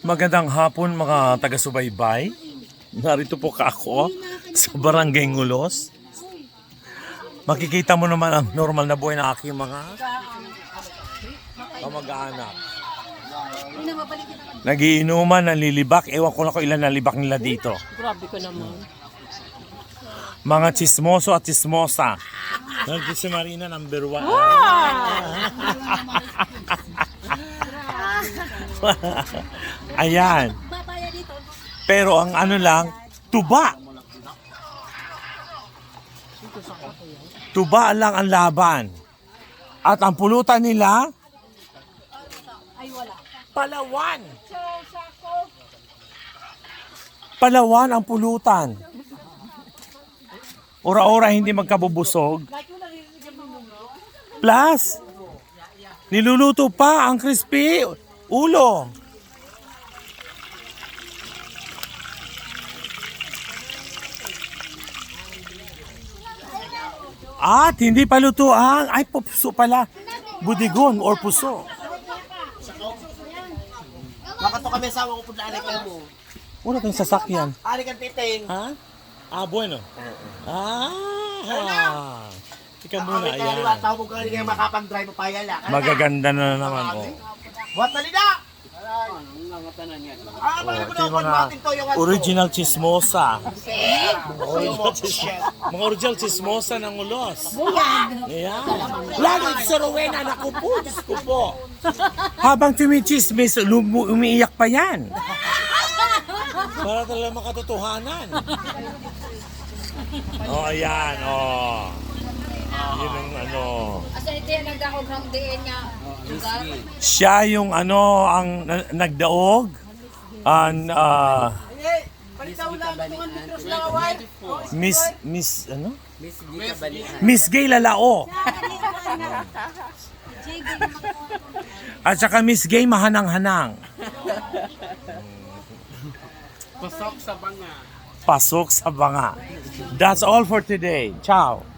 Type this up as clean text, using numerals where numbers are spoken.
Magandang hapon mga taga-subaybay. Narito po ka ako sa Barangay Ngulos. Makikita mo naman ang normal na buhay ng aking mga kamag-anak. Nagiinuman, nalilibak. Ewan ko na kung ilan nalibak nila dito. Grabe ka naman. Mga chismoso at chismosa. Nandito si Marina, number 1. Ayan. Pero ang ano lang, tuba. Tuba lang ang laban. At ang pulutan nila, Palawan. Palawan ang pulutan. Ora-ora hindi magkabubusog. Plus, niluluto pa ang crispy ulo. At hindi pa lutuan. Ay, puso pala. Budigon or puso. Makato kami sa ako pud alay mo. Wala tayong sasakyan. Ali kan titing. Ha? Ah, bueno. Ah. Ika muna, Kaya ayan. tawo mo kani kay makapang-drive pa yala. Magaganda na naman, oh. Wat na nila. Ito yung mga original chismosa. Mga original chismosa ng ulos. Ayan. Lalo sa Rowena, naku po, Diyos ko po. Habang tumichismis, umiiyak pa yan. Para talaga makatotohanan. Oh, ayan, oh. Yun ang ano. Asa ito yung nagdahog ng diin niya. Siya yung ano, ang nagdaog. Ang, Miss, ano? Miss Gay Lalao. At saka Miss Gay Mahanang-hanang. Pasok sa banga. Pasok sa banga. That's all for today. Ciao.